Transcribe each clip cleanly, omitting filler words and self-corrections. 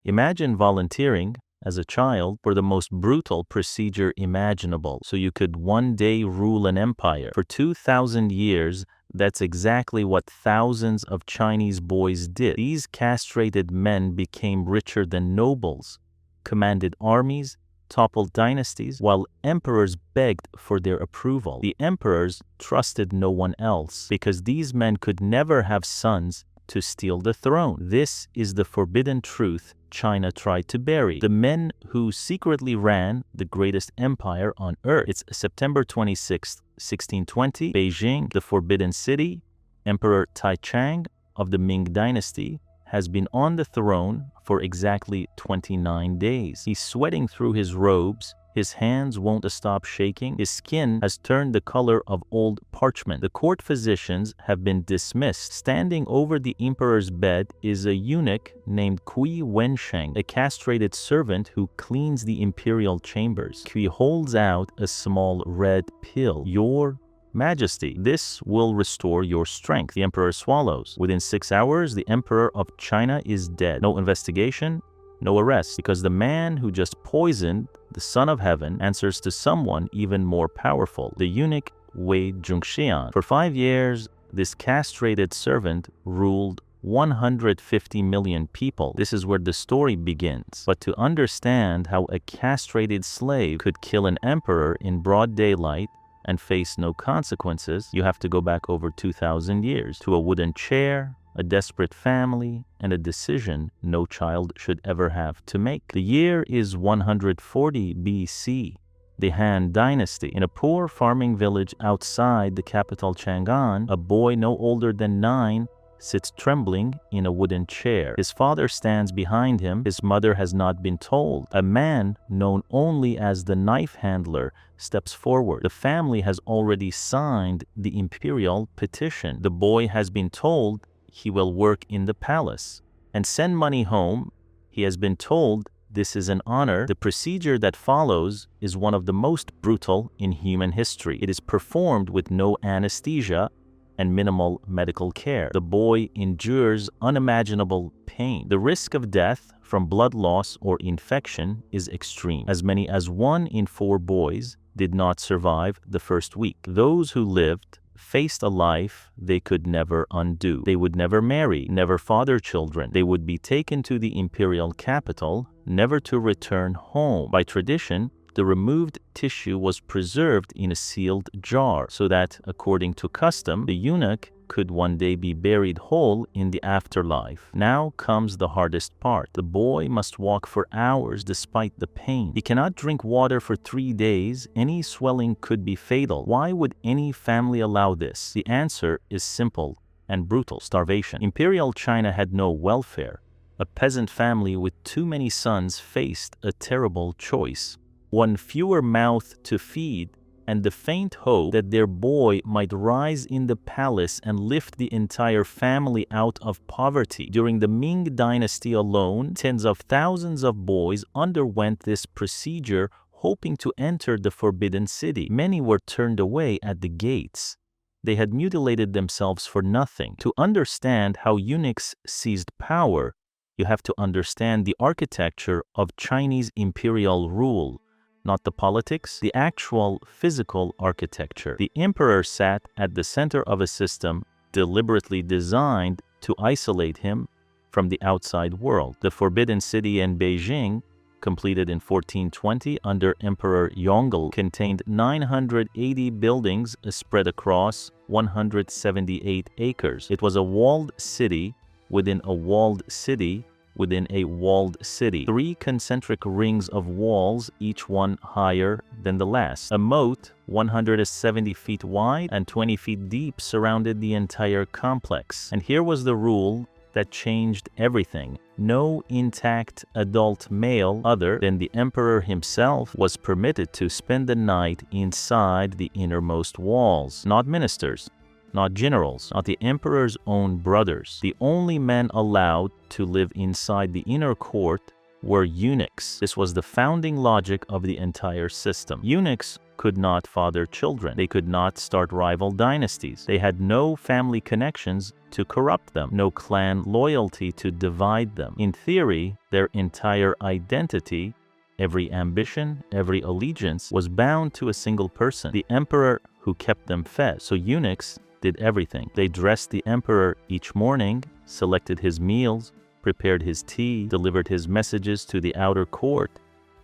Imagine volunteering as a child for the most brutal procedure imaginable, so you could one day rule an empire. For 2,000 years, that's exactly what thousands of Chinese boys did. These castrated men became richer than nobles, commanded armies, toppled dynasties, while emperors begged for their approval. The emperors trusted no one else because these men could never have sons to steal the throne. This is the forbidden truth China tried to bury. The men who secretly ran the greatest empire on earth. It's September 26, 1620, Beijing, the Forbidden City. Emperor Taichang of the Ming Dynasty has been on the throne for exactly 29 days. He's sweating through his robes. His hands won't stop shaking. His skin has turned the color of old parchment. The court physicians have been dismissed. Standing over the emperor's bed is a eunuch named Kui Wensheng, a castrated servant who cleans the imperial chambers. Kui holds out a small red pill. Your Majesty, this will restore your strength. The emperor swallows. Within 6 hours, the emperor of China is dead. No investigation, no arrest, because the man who just poisoned the Son of Heaven answers to someone even more powerful, the eunuch Wei Zhongxian. For 5 years, this castrated servant ruled 150 million people. This is where the story begins. But to understand how a castrated slave could kill an emperor in broad daylight and face no consequences, you have to go back over 2,000 years to a wooden chair, a desperate family, and a decision no child should ever have to make. The year is 140 BC, the Han Dynasty. In a poor farming village outside the capital Chang'an, a boy no older than 9 sits trembling in a wooden chair. His father stands behind him. His mother has not been told. A man known only as the knife handler steps forward. The family has already signed the imperial petition. The boy has been told he will work in the palace and send money home. He has been told this is an honor. The procedure that follows is one of the most brutal in human history. It is performed with no anesthesia and minimal medical care. The boy endures unimaginable pain. The risk of death from blood loss or infection is extreme. As many as 1 in 4 boys did not survive the first week. Those who lived faced a life they could never undo. They would never marry, never father children. They would be taken to the imperial capital, never to return home. By tradition, the removed tissue was preserved in a sealed jar so that, according to custom, the eunuch could one day be buried whole in the afterlife. Now comes the hardest part. The boy must walk for hours despite the pain. He cannot drink water for 3 days. Any swelling could be fatal. Why would any family allow this? The answer is simple and brutal: starvation. Imperial China had no welfare. A peasant family with too many sons faced a terrible choice: one fewer mouth to feed, and the faint hope that their boy might rise in the palace and lift the entire family out of poverty. During the Ming Dynasty alone, tens of thousands of boys underwent this procedure, hoping to enter the Forbidden City. Many were turned away at the gates. They had mutilated themselves for nothing. To understand how eunuchs seized power, you have to understand the architecture of Chinese imperial rule. Not the politics, the actual physical architecture. The emperor sat at the center of a system deliberately designed to isolate him from the outside world. The Forbidden City in Beijing, completed in 1420 under Emperor Yongle, contained 980 buildings spread across 178 acres. It was a walled city within a walled city within a walled city. 3 concentric rings of walls, each one higher than the last. A moat 170 feet wide and 20 feet deep surrounded the entire complex. And here was the rule that changed everything. No intact adult male other than the emperor himself was permitted to spend the night inside the innermost walls. Not ministers, not generals, not the emperor's own brothers. The only men allowed to live inside the inner court were eunuchs. This was the founding logic of the entire system. Eunuchs could not father children. They could not start rival dynasties. They had no family connections to corrupt them, no clan loyalty to divide them. In theory, their entire identity, every ambition, every allegiance, was bound to a single person, the emperor who kept them fed. So eunuchs did everything. They dressed the emperor each morning, selected his meals, prepared his tea, delivered his messages to the outer court,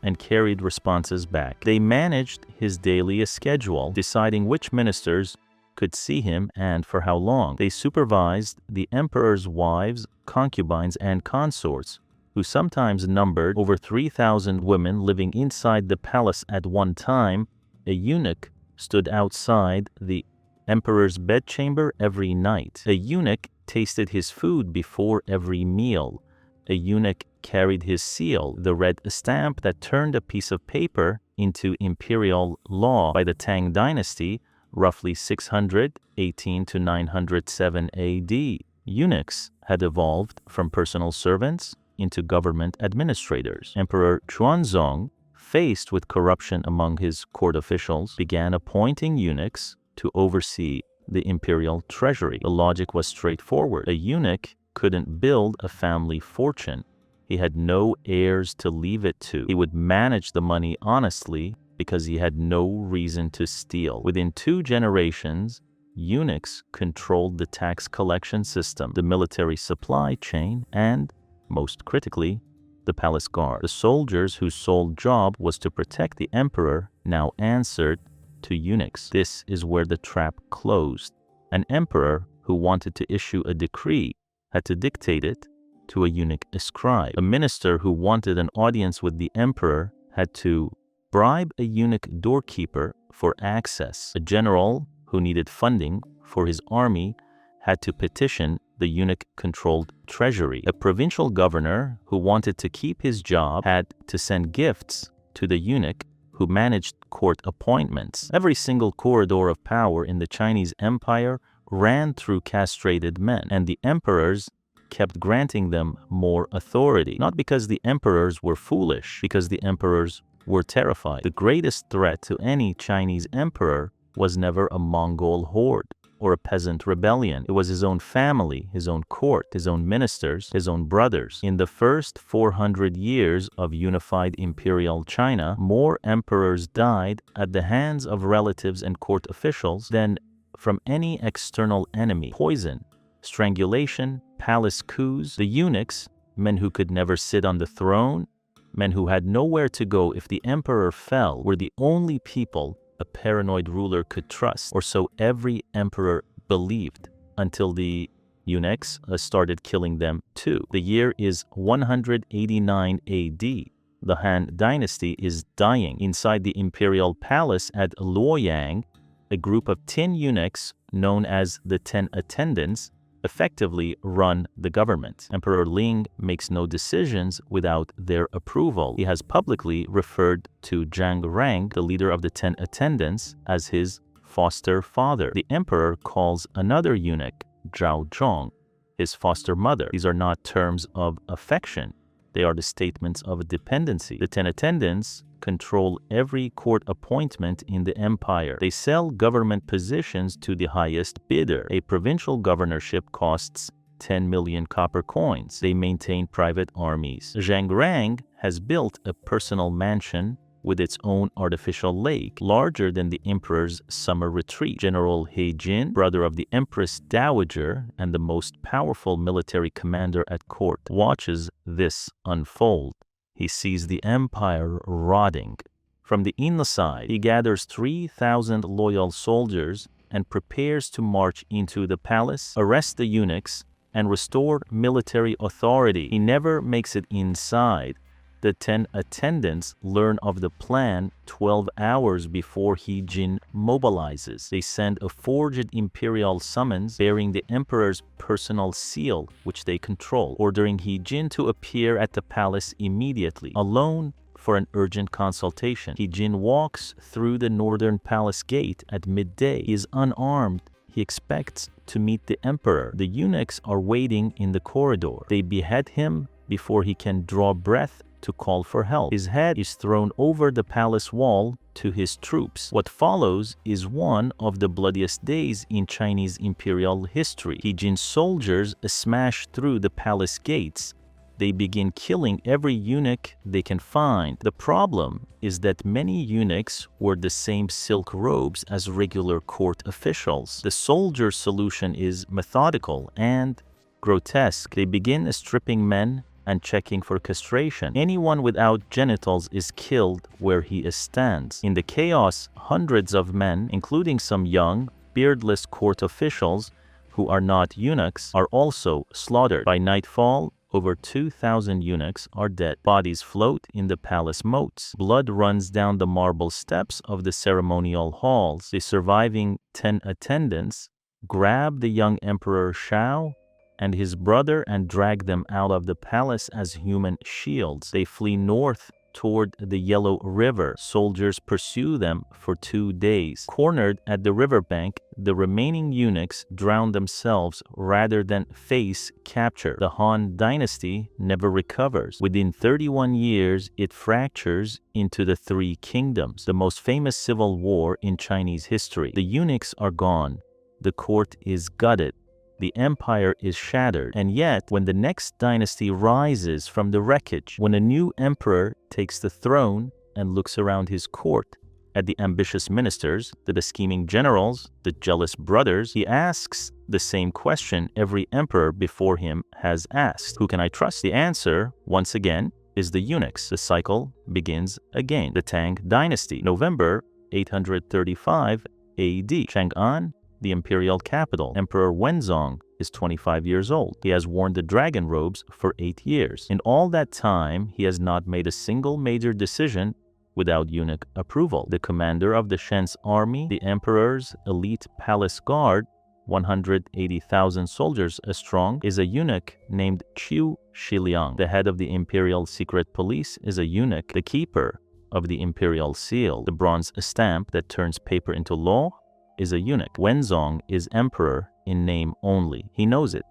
and carried responses back. They managed his daily schedule, deciding which ministers could see him and for how long. They supervised the emperor's wives, concubines, and consorts, who sometimes numbered over 3,000 women living inside the palace at one time. A eunuch stood outside the emperor's bedchamber every night. A eunuch tasted his food before every meal. A eunuch carried his seal, the red stamp that turned a piece of paper into imperial law. By the Tang Dynasty, roughly 618 to 907 AD, eunuchs had evolved from personal servants into government administrators. Emperor Xuanzong, faced with corruption among his court officials, began appointing eunuchs to oversee the imperial treasury. The logic was straightforward. A eunuch couldn't build a family fortune. He had no heirs to leave it to. He would manage the money honestly because he had no reason to steal. Within 2 generations, eunuchs controlled the tax collection system, the military supply chain, and, most critically, the palace guard. The soldiers whose sole job was to protect the emperor now answered to eunuchs. This is where the trap closed. An emperor who wanted to issue a decree had to dictate it to a eunuch scribe. A minister who wanted an audience with the emperor had to bribe a eunuch doorkeeper for access. A general who needed funding for his army had to petition the eunuch-controlled treasury. A provincial governor who wanted to keep his job had to send gifts to the eunuch who managed court appointments. Every single corridor of power in the Chinese Empire ran through castrated men, and the emperors kept granting them more authority. Not because the emperors were foolish, because the emperors were terrified. The greatest threat to any Chinese emperor was never a Mongol horde or a peasant rebellion. It was his own family, his own court, his own ministers, his own brothers. In the first 400 years of unified Imperial China, more emperors died at the hands of relatives and court officials than from any external enemy. Poison, strangulation, palace coups. The eunuchs, men who could never sit on the throne, men who had nowhere to go if the emperor fell, were the only people a paranoid ruler could trust, or so every emperor believed, until the eunuchs started killing them too. The year is 189 AD. The Han Dynasty is dying. Inside the imperial palace at Luoyang, a group of 10 eunuchs, known as the 10 Attendants, effectively run the government. Emperor Ling makes no decisions without their approval. He has publicly referred to Zheng, the leader of the 10 Attendants, as his foster father. The emperor calls another eunuch, Zhao Zhong, his foster mother. These are not terms of affection. They are the statements of dependency. The 10 Attendants control every court appointment in the empire. They sell government positions to the highest bidder. A provincial governorship costs 10 million copper coins. They maintain private armies. Zheng has built a personal mansion with its own artificial lake, larger than the emperor's summer retreat. General He Jin, brother of the Empress Dowager and the most powerful military commander at court, watches this unfold. He sees the empire rotting. From the inside, he gathers 3,000 loyal soldiers and prepares to march into the palace, arrest the eunuchs, and restore military authority. He never makes it inside. The 10 Attendants learn of the plan 12 hours before He Jin mobilizes. They send a forged imperial summons bearing the emperor's personal seal, which they control, ordering He Jin to appear at the palace immediately, alone for an urgent consultation. He Jin walks through the northern palace gate at midday. He is unarmed. He expects to meet the emperor. The eunuchs are waiting in the corridor. They behead him before he can draw breath to call for help. His head is thrown over the palace wall to his troops. What follows is one of the bloodiest days in Chinese imperial history. He soldiers smash through the palace gates. They begin killing every eunuch they can find. The problem is that many eunuchs wore the same silk robes as regular court officials. The soldier solution is methodical and grotesque. They begin stripping men and checking for castration. Anyone without genitals is killed where he stands. In the chaos, hundreds of men, including some young, beardless court officials who are not eunuchs, are also slaughtered. By nightfall, over 2,000 eunuchs are dead. Bodies float in the palace moats. Blood runs down the marble steps of the ceremonial halls. The surviving 10 attendants grab the young Emperor Shao and his brother and drag them out of the palace as human shields. They flee north toward the Yellow River. Soldiers pursue them for 2 days. Cornered at the riverbank, the remaining eunuchs drown themselves rather than face capture. The Han Dynasty never recovers. Within 31 years, it fractures into the 3 kingdoms, the most famous civil war in Chinese history. The eunuchs are gone. The court is gutted. The empire is shattered. And yet, when the next dynasty rises from the wreckage, when a new emperor takes the throne and looks around his court at the ambitious ministers, the scheming generals, the jealous brothers, he asks the same question every emperor before him has asked. Who can I trust? The answer, once again, is the eunuchs. The cycle begins again. The Tang Dynasty, November 835 AD. Chang'an, the imperial capital. Emperor Wenzong is 25 years old. He has worn the dragon robes for 8 years. In all that time, he has not made a single major decision without eunuch approval. The commander of the Shen's army, the emperor's elite palace guard, 180,000 soldiers strong, is a eunuch named Qiu Shiliang. The head of the imperial secret police is a eunuch. The keeper of the imperial seal, the bronze stamp that turns paper into law, is a eunuch. Wenzong is emperor in name only. He knows it.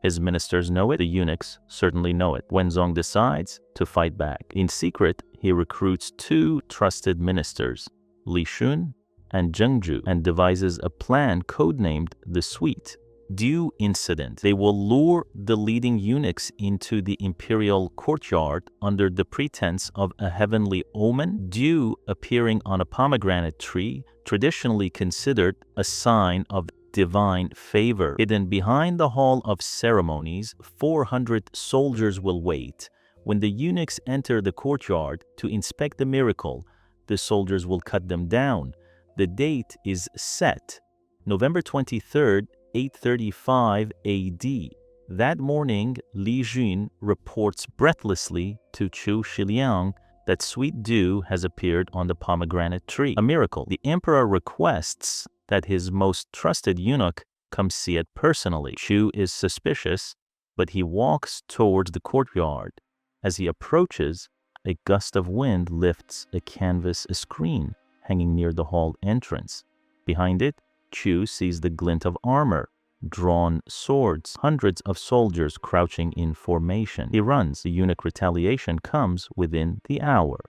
His ministers know it. The eunuchs certainly know it. Wenzong decides to fight back. In secret, he recruits 2 trusted ministers, Li Shun and Zheng, and devises a plan codenamed the Sweet Dew Incident. They will lure the leading eunuchs into the imperial courtyard under the pretense of a heavenly omen, dew appearing on a pomegranate tree, traditionally considered a sign of divine favor. Hidden behind the hall of ceremonies, 400 soldiers will wait. When the eunuchs enter the courtyard to inspect the miracle, the soldiers will cut them down. The date is set, November 23rd, 835 AD. That morning, Li Jun reports breathlessly to Qiu Shiliang that sweet dew has appeared on the pomegranate tree. A miracle. The emperor requests that his most trusted eunuch come see it personally. Qiu is suspicious, but he walks towards the courtyard. As he approaches, a gust of wind lifts a canvas screen hanging near the hall entrance. Behind it, Qiu sees the glint of armor, drawn swords, hundreds of soldiers crouching in formation. He runs. The eunuch retaliation comes within the hour.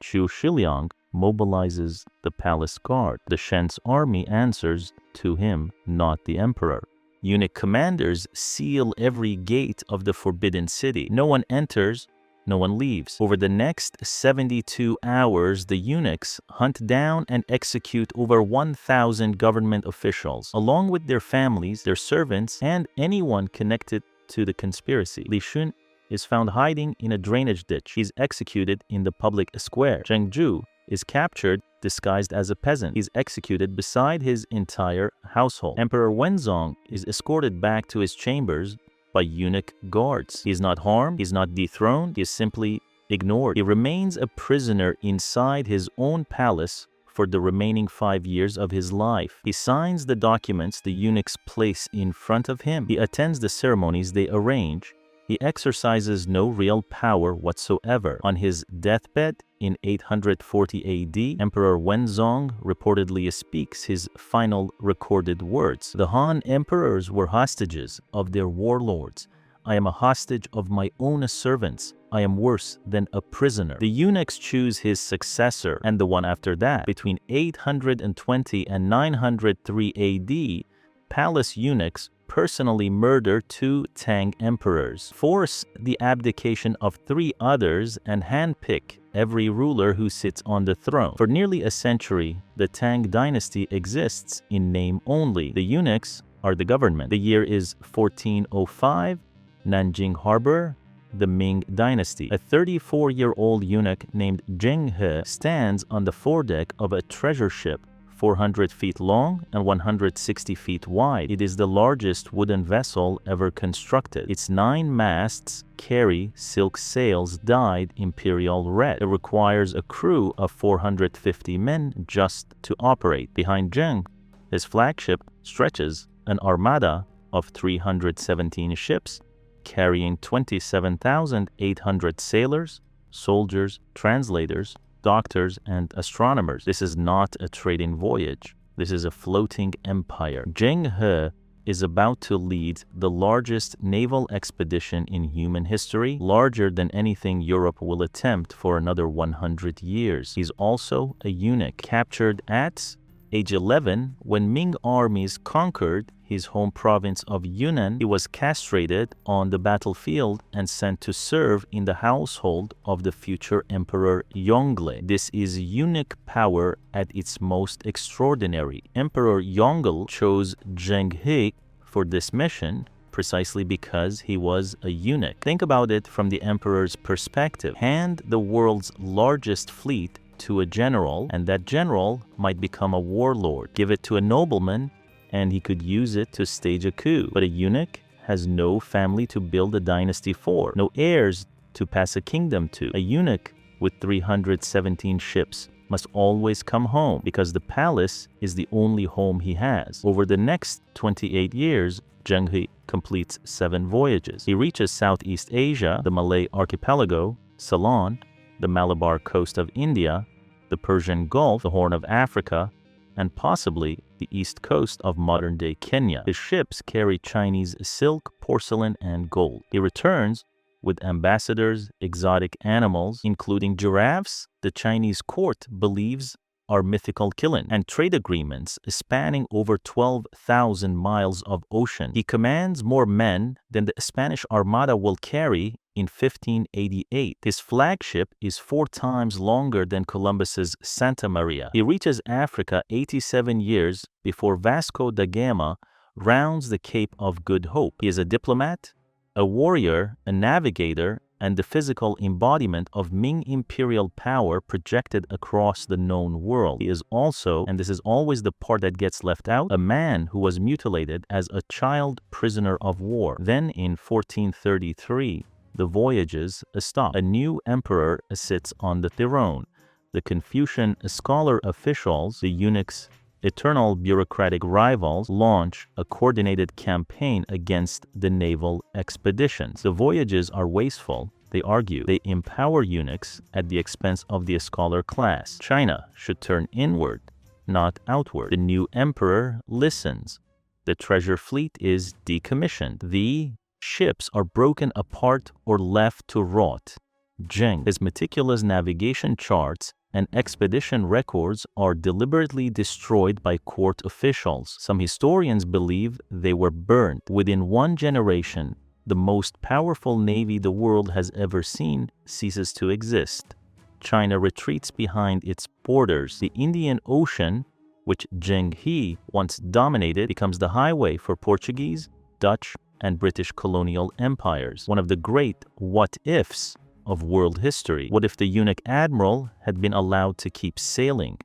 Qiu Shiliang mobilizes the palace guard. The Shen's army answers to him, not the emperor. Eunuch commanders seal every gate of the forbidden city. No one enters, no one leaves. Over the next 72 hours, the eunuchs hunt down and execute over 1,000 government officials, along with their families, their servants, and anyone connected to the conspiracy. Li Shun is found hiding in a drainage ditch. He's executed in the public square. Zheng is captured disguised as a peasant. He's executed beside his entire household. Emperor Wenzong is escorted back to his chambers by eunuch guards. He is not harmed, he is not dethroned, he is simply ignored. He remains a prisoner inside his own palace for the remaining 5 years of his life. He signs the documents the eunuchs place in front of him. He attends the ceremonies they arrange. He exercises no real power whatsoever. On his deathbed in 840 AD, Emperor Wenzong reportedly speaks his final recorded words. The Han emperors were hostages of their warlords. I am a hostage of my own servants. I am worse than a prisoner. The eunuchs choose his successor and the one after that. Between 820 and 903 AD, palace eunuchs personally murder 2 Tang emperors, force the abdication of 3 others, and handpick every ruler who sits on the throne. For nearly a century, the Tang dynasty exists in name only. The eunuchs are the government. The year is 1405, Nanjing Harbor, the Ming Dynasty. A 34-year-old eunuch named Zheng stands on the foredeck of a treasure ship 400 feet long and 160 feet wide. It is the largest wooden vessel ever constructed. Its 9 masts carry silk sails dyed imperial red. It requires a crew of 450 men just to operate. Behind Zheng, his flagship stretches an armada of 317 ships, carrying 27,800 sailors, soldiers, translators, doctors, and astronomers. This is not a trading voyage. This is a floating empire. Zheng is about to lead the largest naval expedition in human history, larger than anything Europe will attempt for another 100 years. He's also a eunuch, captured at age 11 when Ming armies conquered his home province of Yunnan. He was castrated on the battlefield and sent to serve in the household of the future Emperor Yongle. This is eunuch power at its most extraordinary. Emperor Yongle chose Zheng for this mission precisely because he was a eunuch. Think about it from the emperor's perspective. Hand the world's largest fleet to a general, and that general might become a warlord. Give it to a nobleman, and he could use it to stage a coup. But a eunuch has no family to build a dynasty for, no heirs to pass a kingdom to. A eunuch with 317 ships must always come home because the palace is the only home he has. Over the next 28 years, Zheng completes 7 voyages. He reaches Southeast Asia, the Malay archipelago, Ceylon, the Malabar coast of India, the Persian Gulf, the Horn of Africa, and possibly the east coast of modern-day Kenya. His ships carry Chinese silk, porcelain, and gold. He returns with ambassadors, exotic animals, including giraffes the Chinese court believes are mythical killing, and trade agreements spanning over 12,000 miles of ocean. He commands more men than the Spanish Armada will carry in 1588. His flagship is 4 times longer than Columbus's Santa Maria. He reaches Africa 87 years before Vasco da Gama rounds the Cape of Good Hope. He is a diplomat, a warrior, a navigator, and the physical embodiment of Ming imperial power projected across the known world. He is also, and this is always the part that gets left out, a man who was mutilated as a child prisoner of war. Then in 1433, the voyages stop. A new emperor sits on the throne. The Confucian scholar officials, the eunuchs' eternal bureaucratic rivals, launch a coordinated campaign against the naval expeditions. The voyages are wasteful, they argue. They empower eunuchs at the expense of the scholar class. China should turn inward, not outward. The new emperor listens. The treasure fleet is decommissioned. The ships are broken apart or left to rot. Zheng, his meticulous navigation charts and expedition records are deliberately destroyed by court officials. Some historians believe they were burned. Within 1 generation, the most powerful navy the world has ever seen ceases to exist. China retreats behind its borders. The Indian Ocean, which Zheng once dominated, becomes the highway for Portuguese, Dutch, and British colonial empires. One of the great what-ifs of world history. What if the eunuch Admiral had been allowed to keep sailing?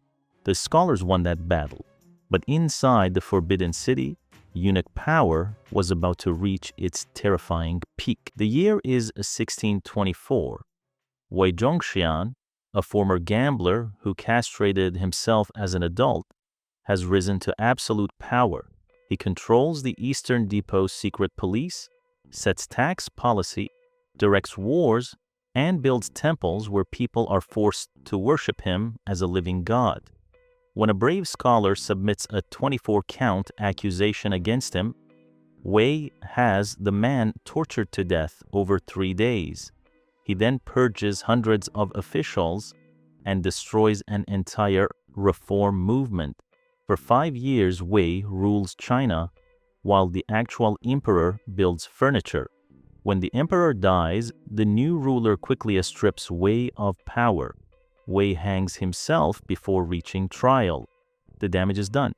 The scholars won that battle. But inside the Forbidden City, eunuch power was about to reach its terrifying peak. The year is 1624. Zhongxian, a former gambler who castrated himself as an adult, has risen to absolute power. He controls the Eastern Depot's secret police, sets tax policy, directs wars, and builds temples where people are forced to worship him as a living god. When a brave scholar submits a 24-count accusation against him, Wei has the man tortured to death over 3 days. He then purges hundreds of officials and destroys an entire reform movement. For 5 years, Wei rules China while the actual emperor builds furniture. When the emperor dies, the new ruler quickly strips Wei of power. Wei hangs himself before reaching trial. The damage is done.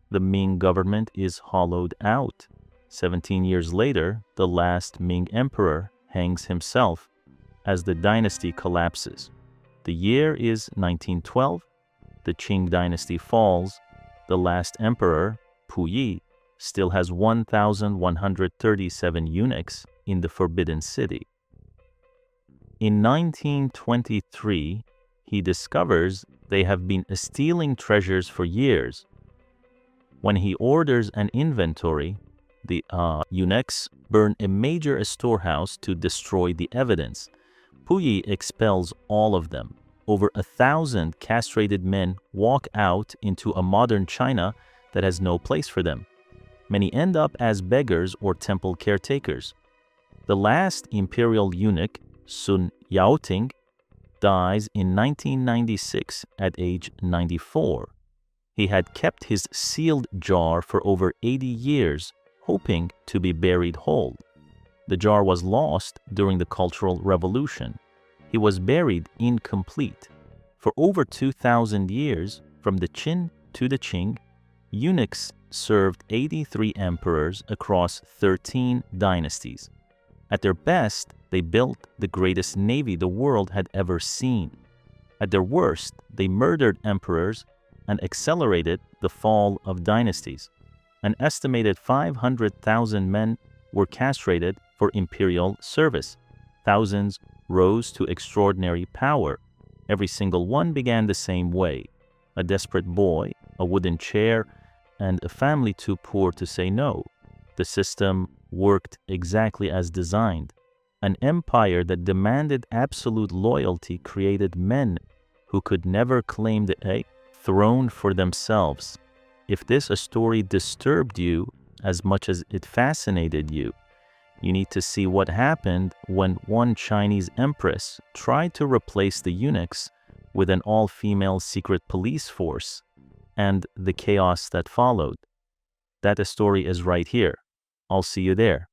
The Ming government is hollowed out. 17 years later, the last Ming emperor hangs himself as the dynasty collapses. The year is 1912. The Qing dynasty falls. The last emperor, Puyi, still has 1,137 eunuchs in the Forbidden City. In 1923, he discovers they have been stealing treasures for years. When he orders an inventory, the eunuchs burn a major storehouse to destroy the evidence. Puyi expels all of them. Over 1,000 castrated men walk out into a modern China that has no place for them. Many end up as beggars or temple caretakers. The last imperial eunuch, Sun Yaoting, dies in 1996 at age 94. He had kept his sealed jar for over 80 years, hoping to be buried whole. The jar was lost during the Cultural Revolution. He was buried incomplete. For over 2,000 years, from the Qin to the Qing, eunuchs served 83 emperors across 13 dynasties. At their best, they built the greatest navy the world had ever seen. At their worst, they murdered emperors and accelerated the fall of dynasties. An estimated 500,000 men were castrated for imperial service. Thousands rose to extraordinary power. Every single one began the same way: a desperate boy, a wooden chair, and a family too poor to say no. The system worked exactly as designed. An empire that demanded absolute loyalty created men who could never claim the throne for themselves. If this story disturbed you as much as it fascinated you, you need to see what happened when one Chinese empress tried to replace the eunuchs with an all-female secret police force, and the chaos that followed. That story is right here. I'll see you there.